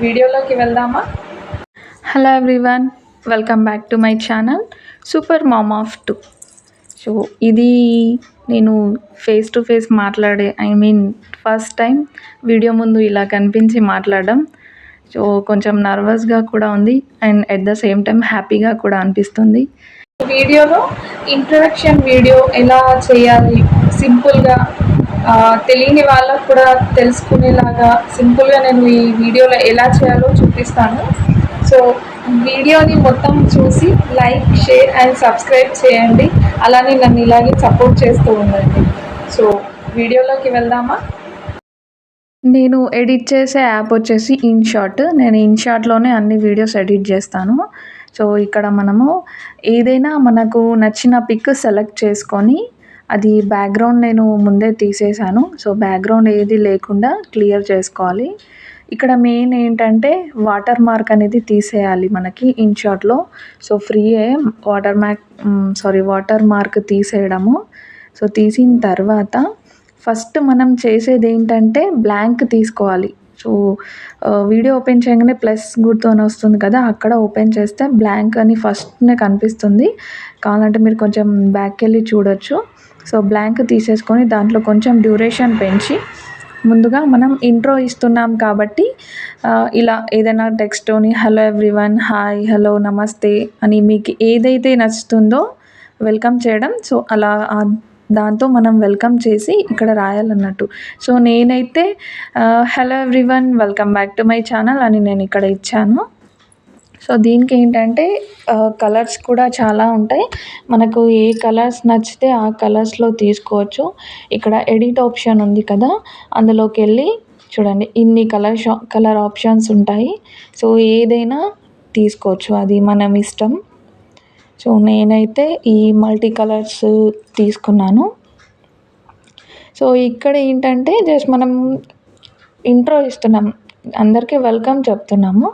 వీడియోలోకి వెళ్దామా? Hello everyone, welcome back to my channel super mom of 2. So ఇది నేను ఫేస్ టు ఫేస్ మాట్లాడే ఫస్ట్ టైం వీడియో ముందు ఇలా కనిపించి మాట్లాడడం. సో కొంచెం నర్వస్గా కూడా ఉంది and at the same time హ్యాపీగా కూడా అనిపిస్తుంది. వీడియోలో ఇంట్రడక్షన్ వీడియో ఎలా చేయాలి సింపుల్గా, తెలియని వాళ్ళకు కూడా తెలుసుకునేలాగా సింపుల్గా నేను ఈ వీడియోలో ఎలా చేయాలో చూపిస్తాను. సో వీడియోని మొత్తం చూసి లైక్, షేర్ అండ్ సబ్స్క్రైబ్ చేయండి. అలానే నన్ను ఇలాగే సపోర్ట్ చేస్తూ ఉండండి. సో వీడియోలోకి వెళ్దామా? నేను ఎడిట్ చేసే యాప్ వచ్చేసి ఇన్షాట్. నేను ఇన్షాట్లోనే అన్ని వీడియోస్ ఎడిట్ చేస్తాను. సో ఇక్కడ మనము ఏదైనా మనకు నచ్చిన పిక్ సెలెక్ట్ చేసుకొని, అది బ్యాక్గ్రౌండ్ నేను ముందే తీసేసాను. సో బ్యాక్గ్రౌండ్ ఏది లేకుండా క్లియర్ చేసుకోవాలి. ఇక్కడ మెయిన్ ఏంటంటే వాటర్ మార్క్ అనేది తీసేయాలి మనకి ఇన్షాట్లో. సో ఫ్రీయే వాటర్ మార్క్ తీసేయడము. సో తీసిన తర్వాత ఫస్ట్ మనం చేసేది ఏంటంటే బ్లాంక్ తీసుకోవాలి. సో వీడియో ఓపెన్ చేయగానే ప్లస్ గుర్తు అని వస్తుంది కదా, అక్కడ ఓపెన్ చేస్తే బ్లాంక్ అని ఫస్ట్నే కనిపిస్తుంది. కావాలంటే మీరు కొంచెం బ్యాక్కి వెళ్ళి చూడొచ్చు. సో బ్లాంక్ తీసేసుకొని దాంట్లో కొంచెం డ్యూరేషన్ పెంచి, ముందుగా మనం ఇంట్రో ఇస్తున్నాం కాబట్టి ఇలా ఏదైనా టెక్స్ట్ని హలో ఎవ్రీవన్, హాయ్, హలో, నమస్తే అని మీకు ఏదైతే నచ్చుతుందో వెల్కమ్ చేయడం. సో అలా దాంతో మనం వెల్కమ్ చేసి ఇక్కడ రాయాలన్నట్టు. సో నేనైతే hello everyone, welcome back to my channel అని నేను ఇక్కడ ఇచ్చాను. సో దీనికి ఏంటంటే కలర్స్ కూడా చాలా ఉంటాయి. మనకు ఏ కలర్స్ నచ్చితే ఆ కలర్స్లో తీసుకోవచ్చు. ఇక్కడ ఎడిట్ ఆప్షన్ ఉంది కదా, అందులోకి వెళ్ళి చూడండి ఇన్ని కలర్ ఆప్షన్స్ ఉంటాయి. సో ఏదైనా తీసుకోవచ్చు, అది మనం ఇష్టం. సో నేనైతే ఈ మల్టీ కలర్స్ తీసుకున్నాను. సో ఇక్కడ ఏంటంటే జస్ట్ మనం ఇంట్రో ఇస్తున్నాం, అందరికీ వెల్కమ్ చెప్తున్నాము.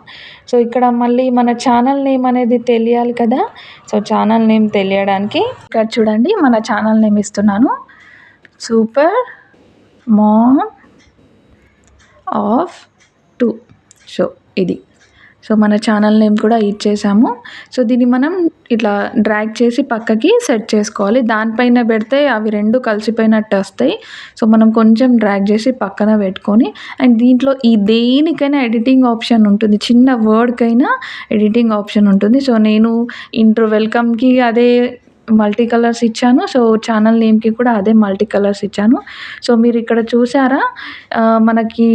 సో ఇక్కడ మళ్ళీ మన ఛానల్ నేమ్ అనేది తెలియాలి కదా. సో ఛానల్ నేమ్ తెలియడానికి ఇక్కడ చూడండి మన ఛానల్ నేమ్ ఇస్తున్నాను, సూపర్ మామ్ ఆఫ్ 2. సో ఇది, సో మన ఛానల్ నేమ్ కూడా ఇచ్చేసాము. సో దీన్ని మనం ఇట్లా డ్రాగ్ చేసి పక్కకి సెట్ చేసుకోవాలి. దానిపైన పెడితే అవి రెండు కలిసిపోయినట్టు వస్తాయి. సో మనం కొంచెం డ్రాగ్ చేసి పక్కన పెట్టుకొని, అండ్ దీంట్లో ఈ దేనికైనా ఎడిటింగ్ ఆప్షన్ ఉంటుంది, చిన్న వర్డ్కైనా ఎడిటింగ్ ఆప్షన్ ఉంటుంది. సో నేను ఇంట్రో వెల్కమ్కి అదే మల్టీ కలర్స్ ఇచ్చాను. సో ఛానల్ నేమ్కి కూడా అదే మల్టీ కలర్స్ ఇచ్చాను. సో మీరు ఇక్కడ చూసారా, మనకి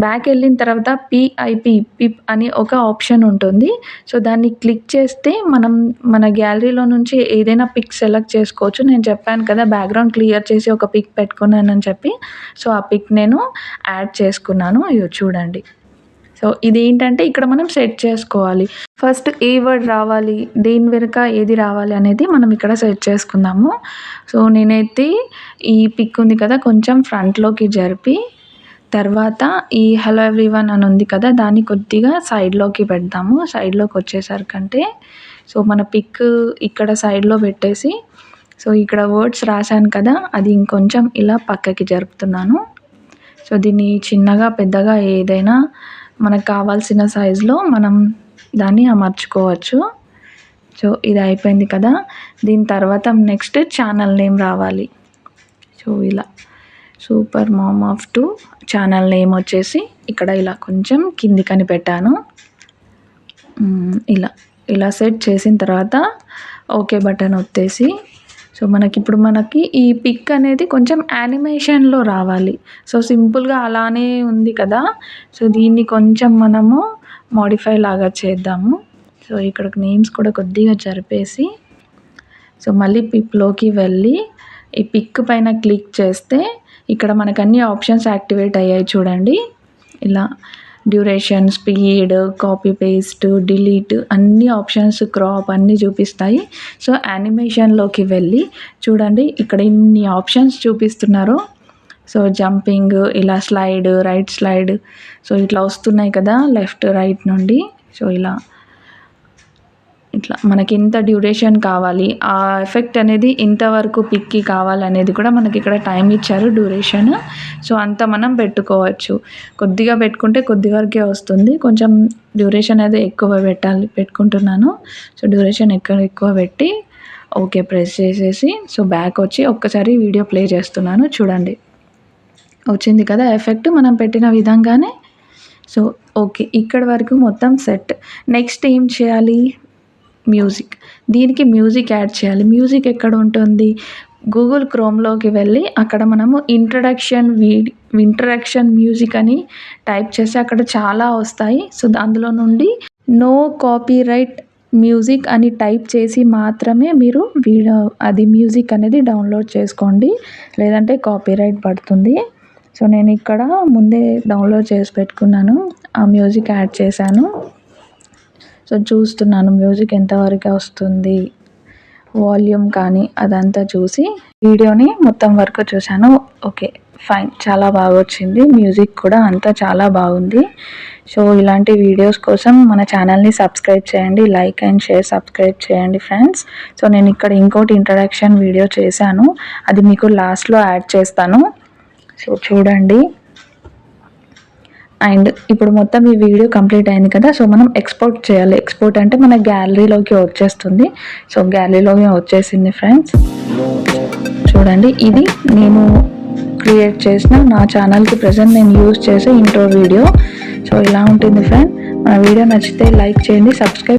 బ్యాక్ వెళ్ళిన తర్వాత పిప్ అని ఒక ఆప్షన్ ఉంటుంది. సో దాన్ని క్లిక్ చేస్తే మనం మన గ్యాలరీలో నుంచి ఏదైనా పిక్ సెలెక్ట్ చేసుకోవచ్చు. నేను చెప్పాను కదా బ్యాక్గ్రౌండ్ క్లియర్ చేసి ఒక పిక్ పెట్టుకున్నానని చెప్పి. సో ఆ పిక్ నేను యాడ్ చేసుకున్నాను, ఇవి చూడండి. సో ఇదేంటంటే ఇక్కడ మనం సెట్ చేసుకోవాలి. ఫస్ట్ ఏ వర్డ్ రావాలి, దేని వెనుక ఏది రావాలి అనేది మనం ఇక్కడ సెట్ చేసుకుందాము. సో నేనైతే ఈ పిక్ ఉంది కదా కొంచెం ఫ్రంట్లోకి జరిపి, తర్వాత ఈ హలో ఎవ్రీవన్ అని ఉంది కదా దాన్ని కొద్దిగా సైడ్లోకి పెడదాము. సైడ్లోకి వచ్చేసరికంటే సో మన పిక్ ఇక్కడ సైడ్లో పెట్టేసి, సో ఇక్కడ వర్డ్స్ రాశాను కదా అది ఇంకొంచెం ఇలా పక్కకి జరుపుతున్నాను. సో దీన్ని చిన్నగా పెద్దగా ఏదైనా మనకు కావాల్సిన సైజులో మనం దాన్ని అమర్చుకోవచ్చు. సో ఇది అయిపోయింది కదా, దీని తర్వాత నెక్స్ట్ ఛానల్ నేమ్ రావాలి. సో ఇలా super mom of 2 channel name వచ్చేసి ఇక్కడ ఇలా కొంచెం కిందికని పెట్టాను. ఇలా సెట్ చేసిన తర్వాత ఓకే బటన్ ఒత్తేసి, సో మనకి ఈ పిక్ అనేది కొంచెం యానిమేషన్లో రావాలి. సో సింపుల్గా అలానే ఉంది కదా, సో దీన్ని కొంచెం మనము మోడిఫై లాగా చేద్దాము. సో ఇక్కడ నేమ్స్ కూడా కొద్దిగా జరిపేసి, సో మళ్ళీ పిప్లోకి వెళ్ళి ఈ పిక్ పైన క్లిక్ చేస్తే ఇక్కడ మనకు అన్ని ఆప్షన్స్ యాక్టివేట్ అయ్యాయి చూడండి. ఇలా duration, speed, copy paste, delete అన్ని ఆప్షన్స్, క్రాప్ అన్నీ చూపిస్తాయి. సో యానిమేషన్లోకి వెళ్ళి చూడండి ఇక్కడ ఇన్ని ఆప్షన్స్ చూపిస్తున్నారు. సో జంపింగ్, ఇలా స్లైడ్, రైట్ స్లైడ్, సో ఇట్లా వస్తున్నాయి కదా లెఫ్ట్ రైట్ నుండి. సో ఇలా ఇట్లా మనకి ఇంత డ్యూరేషన్ కావాలి, ఆ ఎఫెక్ట్ అనేది ఇంతవరకు పిక్కి కావాలనేది కూడా మనకి ఇక్కడ టైం ఇచ్చారు డ్యూరేషన్. సో అంత మనం పెట్టుకోవచ్చు. కొద్దిగా పెట్టుకుంటే కొద్ది వరకే వస్తుంది. కొంచెం డ్యూరేషన్ అనేది ఎక్కువ పెట్టుకుంటున్నాను. సో డ్యూరేషన్ ఎక్కువ పెట్టి ఓకే ప్రెస్ చేసేసి సో బ్యాక్ వచ్చి ఒక్కసారి వీడియో ప్లే చేస్తున్నాను చూడండి. వచ్చింది కదా ఎఫెక్ట్ మనం పెట్టిన విధంగానే. సో ఓకే, ఇక్కడ వరకు మొత్తం సెట్. నెక్స్ట్ ఏం చేయాలి, మ్యూజిక్. దీనికి మ్యూజిక్ యాడ్ చేయాలి. మ్యూజిక్ ఎక్కడ ఉంటుంది, గూగుల్ క్రోమ్లోకి వెళ్ళి అక్కడ మనము ఇంట్రడక్షన్ మ్యూజిక్ అని టైప్ చేస్తే అక్కడ చాలా వస్తాయి. సో అందులో నుండి నో కాపీరైట్ మ్యూజిక్ అని టైప్ చేసి మాత్రమే మీరు అది మ్యూజిక్ అనేది డౌన్లోడ్ చేసుకోండి, లేదంటే కాపీరైట్ పడుతుంది. సో నేను ఇక్కడ ముందే డౌన్లోడ్ చేసి పెట్టుకున్నాను, ఆ మ్యూజిక్ యాడ్ చేశాను. సో చూస్తున్నాను మ్యూజిక్ ఎంతవరకు వస్తుంది, వాల్యూమ్ కానీ అదంతా చూసి వీడియోని మొత్తం వరకు చూశాను. ఓకే ఫైన్, చాలా బాగా వచ్చింది. మ్యూజిక్ కూడా అంతా చాలా బాగుంది. సో ఇలాంటి వీడియోస్ కోసం మన ఛానల్ని సబ్స్క్రైబ్ చేయండి, లైక్ అండ్ షేర్ సబ్స్క్రైబ్ చేయండి ఫ్రెండ్స్. సో నేను ఇక్కడ ఇంకోటి ఇంట్రడక్షన్ వీడియో చేశాను, అది మీకు లాస్ట్లో యాడ్ చేస్తాను. సో చూడండి. అండ్ ఇప్పుడు మొత్తం ఈ వీడియో కంప్లీట్ అయింది కదా. సో మనం ఎక్స్పోర్ట్ చేయాలి. ఎక్స్పోర్ట్ అంటే మన గ్యాలరీలోకి వచ్చేస్తుంది. సో గ్యాలరీలోకి వచ్చేసింది ఫ్రెండ్స్. చూడండి, ఇది నేను క్రియేట్ చేసిన నా ఛానల్కి ప్రెజెంట్ నేను యూజ్ చేసే ఇంట్రో వీడియో. సో ఇలా ఉంటుంది ఫ్రెండ్. మన వీడియో నచ్చితే లైక్ చేయండి, సబ్స్క్రైబ్